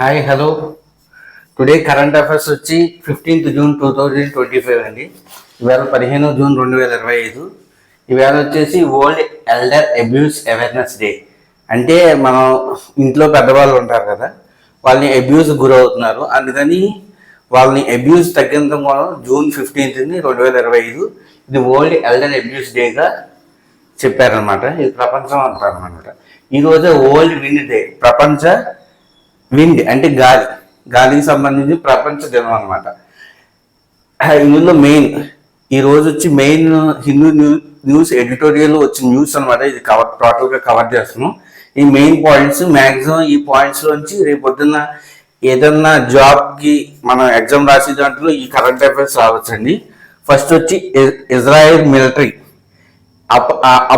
Hi hello. Today current affairs వచ్చి 15th June 2025 అండి. ఇవాళ 15 జూన్ 2025. ఇవాళ వచ్చేసి world elder abuse awareness day. అంటే మనం ఇంట్లో పెద్దవాళ్ళు ఉంటారు కదా, వాళ్ళని అబ్యూస్ గురవుతున్నారు, అందుకని వాళ్ళని అబ్యూస్ తగ్గించడం కోసం జూన్ 15th 2025 ఇది వరల్డ్ ఎల్డర్ అబ్యూస్ డేగా చెప్పారనమాట. ఇది ప్రపంచం అంటారనమాట. ఈరోజు వరల్డ్ విండ్ డే, ప్రపంచ విండ్ అంటే గాలికి సంబంధించి ప్రపంచ దినం అనమాట. ఇందులో ఈ రోజు వచ్చి మెయిన్ హిందూ న్యూస్ ఎడిటోరియల్ వచ్చిన న్యూస్ అనమాట. ఇది టోటల్గా కవర్ చేస్తున్నాం. ఈ మెయిన్ పాయింట్స్ మ్యాక్సిమం ఈ పాయింట్స్ నుంచి రేపు పొద్దున్న ఏదన్నా జాబ్కి మనం ఎగ్జామ్ రాసే దాంట్లో ఈ కరెంట్ అఫైర్స్ రావచ్చండి. ఫస్ట్ వచ్చి ఇజ్రాయెల్ మిలిటరీ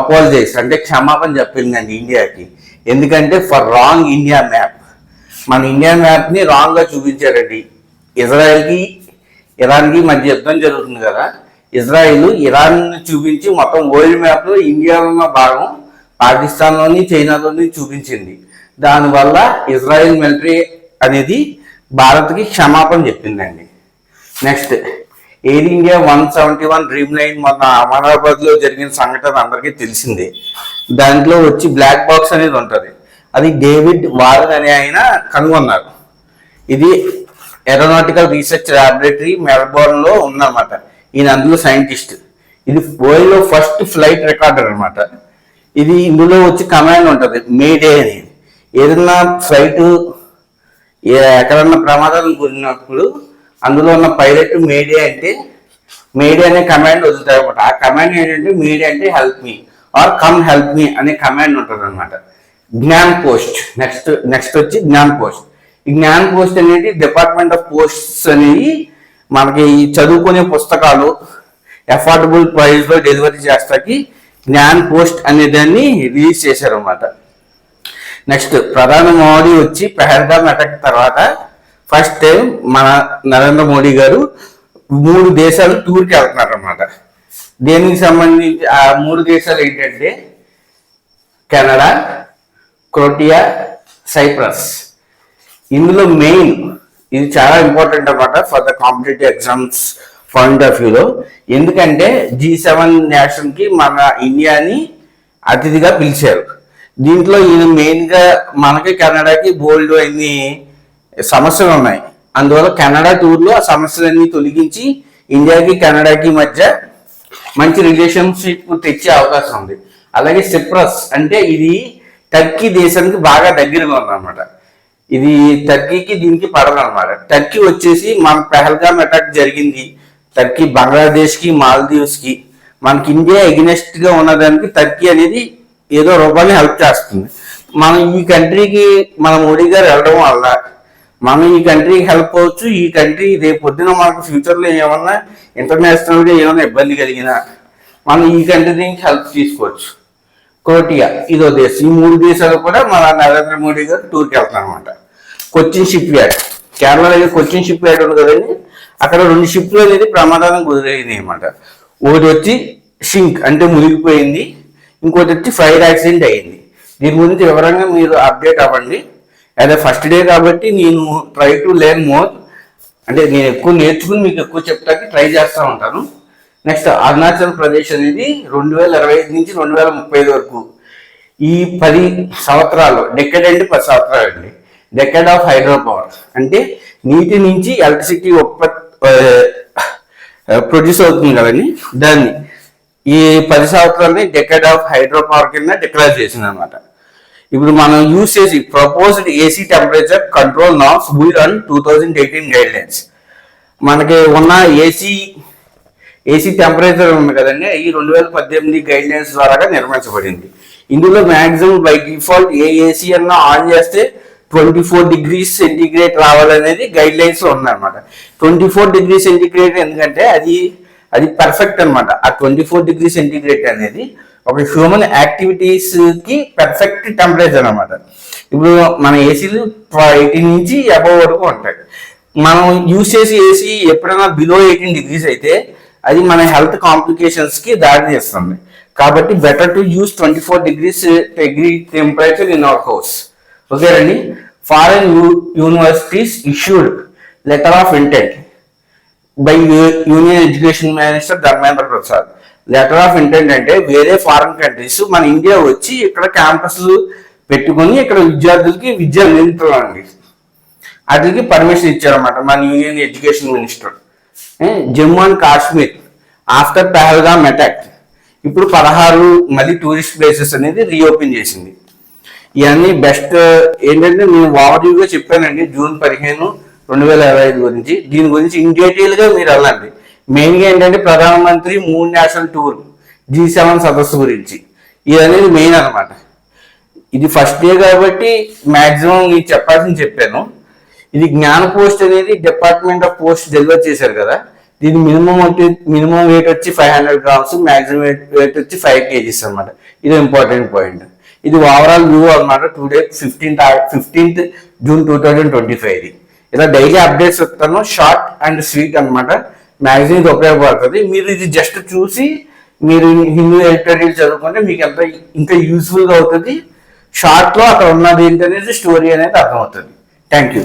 అపాలజైజ్ అంటే క్షమాపణ చెప్పిందండి ఇండియాకి. ఎందుకంటే ఫర్ రాంగ్ ఇండియా మ్యాప్, మన ఇండియా మ్యాప్ని రాంగ్గా చూపించారండి. ఇజ్రాయెల్కి ఇరాన్కి మధ్య యుద్ధం జరుగుతుంది కదా, ఇజ్రాయెల్ ఇరాన్ చూపించి మొత్తం వరల్డ్ మ్యాప్లో ఇండియాలో ఉన్న భాగం పాకిస్తాన్లోని చైనాలోని చూపించింది. దానివల్ల ఇజ్రాయెల్ మిలిటరీ అనేది భారత్కి క్షమాపణ చెప్పిందండి. Next, air India 171 dream line మొన్న అహ్మదాబాద్లో జరిగిన సంఘటన అందరికీ తెలిసిందే. దాంట్లో వచ్చి బ్లాక్ బాక్స్ అనేది ఉంటుంది. అది డేవిడ్ వారన్ అనే ఆయన కనుగొన్నారు. ఇది ఏరోనాటికల్ రీసెర్చ్ ల్యాబొరేటరీ మెల్బోర్న్లో ఉందన్నమాట. ఈయన అందులో సైంటిస్ట్. ఇది వరల్డ్లో ఫస్ట్ ఫ్లైట్ రికార్డర్ అనమాట. ఇది ఇందులో వచ్చి కమాండ్ ఉంటుంది మేడే అని. ఏదన్నా ఫ్లైట్ ఎక్కడన్నా ప్రమాదాలు గురినప్పుడు అందులో ఉన్న పైలట్ మేడే అనే కమాండ్ వదులుతారు అనమాట. ఆ కమాండ్ ఏంటంటే మేడే అంటే help me or come help me అనే కమాండ్ ఉంటుంది అనమాట. జ్ఞాన్ పోస్ట్ నెక్స్ట్ వచ్చి జ్ఞాన్ పోస్ట్. ఈ జ్ఞాన్ పోస్ట్ అనేది డిపార్ట్మెంట్ ఆఫ్ పోస్ట్స్ అనేవి మనకి చదువుకునే పుస్తకాలు అఫోర్డబుల్ ప్రైస్లో డెలివరీ చేస్తాకి జ్ఞాన్ పోస్ట్ అనే దాన్ని రిలీజ్ చేశారు అన్నమాట. నెక్స్ట్, ప్రధాని మోడీ వచ్చి పెహల్గామ్ అటాక్ తర్వాత ఫస్ట్ టైం మన నరేంద్ర మోడీ గారు 3 దేశాలు టూర్కి వెళ్తున్నారు అన్నమాట. దేనికి సంబంధించి ఆ 3 దేశాలు ఏంటంటే కెనడా, క్రొయేషియా, సైప్రస్. ఇందులో మెయిన్ ఇది చాలా ఇంపార్టెంట్ అన్నమాట for the competitive exams point of వ్యూలో. ఎందుకంటే G7 నేషన్కి మన ఇండియాని అతిథిగా పిలిచారు. దీంట్లో ఈయన మెయిన్గా మనకి కెనడాకి బోల్డ్ అన్ని సమస్యలు ఉన్నాయి. అందువల్ల కెనడా టూర్లో ఆ సమస్యలన్నీ తొలగించి ఇండియాకి కెనడాకి మధ్య మంచి రిలేషన్షిప్ తెచ్చే అవకాశం ఉంది. అలాగే సిప్రస్ అంటే ఇది టర్కీ దేశానికి బాగా దగ్గరగా ఉందన్నమాట. ఇది టర్కీకి దీనికి పడదన్నమాట. టర్కీ వచ్చేసి మన పెహల్గామ్ అటాక్ జరిగింది. టర్కీ బంగ్లాదేశ్కి, మాల్దీవ్స్కి మనకి ఇండియా ఎగ్నెస్ట్గా ఉన్నదానికి టర్కీ అనేది ఏదో రూపాయలు హెల్ప్ చేస్తుంది. మనం ఈ కంట్రీకి మన మోడీ గారు వెళ్ళడం వల్ల మనం ఈ కంట్రీకి హెల్ప్ అవ్వచ్చు. ఈ కంట్రీ రేపు పొద్దున మనకు ఫ్యూచర్లో ఏమన్నా ఇంటర్నేషనల్గా ఏమైనా ఇబ్బంది కలిగినా మనం ఈ కంట్రీ నుంచి హెల్ప్ తీసుకోవచ్చు. క్రొయేషియా ఇదో దేశం. ఈ 3 దేశాలు కూడా మన నరేంద్ర మోడీ గారు టూర్కి వెళ్తారు అనమాట. కొచ్చిన్ షిప్ యార్డ్, కేరళ దగ్గర కొచ్చిన్ షిప్ యార్డ్ ఉంది కదండి, అక్కడ 2 షిప్లు అనేది ప్రమాదానికి గురైనాయి అనమాట. ఒకటి వచ్చి షింక్ అంటే మునిగిపోయింది, ఇంకోటి వచ్చి ఫైర్ యాక్సిడెంట్ అయ్యింది. దీని గురించి వివరంగా మీరు అప్డేట్ అవ్వండి. అదే ఫస్ట్ డే కాబట్టి నేను ట్రై టు లెర్న్ మోర్, అంటే నేను ఎక్కువ నేర్చుకుని మీకు ఎక్కువ చెప్తాకి ట్రై చేస్తూ ఉంటాను. నెక్స్ట్, అరుణాచల్ ప్రదేశ్ అనేది 2025 నుంచి 2035 వరకు ఈ 10 సంవత్సరాలు డెకెడ్ అంటే 10 సంవత్సరాలు అండి. డెకెడ్ ఆఫ్ హైడ్రో పవర్ అంటే నీటి నుంచి ఎలక్ట్రిసిటీ ప్రొడ్యూస్ అవుతుంది కదండి, దాన్ని ఈ 10 సంవత్సరాలని డెకెడ్ ఆఫ్ హైడ్రో పవర్ కింద డిక్లేర్ చేసింది అనమాట. ఇప్పుడు మనం యూజ్ చేసి proposed AC temperature control norms build on 2018 guide lines. మనకి ఉన్న ఏసీ టెంపరేచర్ ఉంది కదండి, ఈ 2018 గైడ్ లైన్స్ ద్వారా నిర్మించబడింది. ఇందులో maximum by default A AC అన్నా ఆన్ చేస్తే 24 degrees సెంటిగ్రేడ్ రావాలనేది గైడ్ లైన్స్ లో ఉందన్నమాట. 24 degrees సెంటిగ్రేడ్ ఎందుకంటే అది పర్ఫెక్ట్ అనమాట. ఆ 24 degrees సెంటిగ్రేడ్ అనేది ఒక హ్యూమన్ యాక్టివిటీస్ కి పర్ఫెక్ట్ టెంపరేచర్ అనమాట. ఇప్పుడు మన ఏసీలు 18 నుంచి అబవ్ వరకు ఉంటాయి. మనం యూజ్ చేసే ఏసీ ఎప్పుడైనా బిలో 18 degrees అయితే అది మన హెల్త్ కాంప్లికేషన్స్ కి దారి తీస్తుంది. కాబట్టి better to use 24 degrees temperature in our house. Okay అండి. Foreign universities issued letter of intent by union education minister Dharmendra Prasad. Letter of intent అంటే వేరే ఫారెన్ కంట్రీస్ మన ఇండియా వచ్చి ఇక్కడ క్యాంపస్ పెట్టుకొని ఇక్కడ విద్యార్థులకి విద్య అందించాలండి. వాటికి పర్మిషన్ ఇచ్చారన్నమాట మన union education minister. Jammu and Kashmir after Pahalgam attack ఇప్పుడు 16 మళ్ళీ టూరిస్ట్ ప్లేసెస్ అనేది రీఓపెన్ చేసింది. ఇవన్నీ బెస్ట్ ఏంటంటే నేను ఓవర్వ్యూగా చెప్పానండి జూన్ 15, 2025 గురించి. దీని గురించి ఇన్ డీటెయిల్ గా మీరు వెళ్ళండి. మెయిన్గా ఏంటంటే ప్రధానమంత్రి మూన్ నేషనల్ టూర్ G7 సదస్సు గురించి ఇది అనేది మెయిన్ అనమాట. ఇది ఫస్ట్ డే కాబట్టి మాక్సిమం నేను చెప్పాల్సింది చెప్పాను. ఇది జ్ఞాన పోస్ట్ అనేది డిపార్ట్మెంట్ ఆఫ్ పోస్ట్ డెలివర్ చేశారు కదా. దీని మినిమం వెయిట్ వచ్చి 500 grams, మాక్సిమం వెయిట్ వచ్చి 5 kgs అనమాట. ఇది ఇంపార్టెంట్ పాయింట్. ఇది ఓవరాల్ వ్యూ అనమాట. Today 15th June 2025. ఇలా డైలీ అప్డేట్స్ వస్తాను. షార్ట్ అండ్ స్వీట్ అనమాట. మ్యాగజైన్ ఇది ఉపయోగపడుతుంది. మీరు ఇది జస్ట్ చూసి మీరు హిందూ ఎడిటోరియల్ చదువుకుంటే మీకు ఎంత ఇంకా యూస్ఫుల్గా అవుతుంది. షార్ట్లో అక్కడ ఉన్నది ఏంటనేది స్టోరీ అనేది అర్థమవుతుంది. Thank you.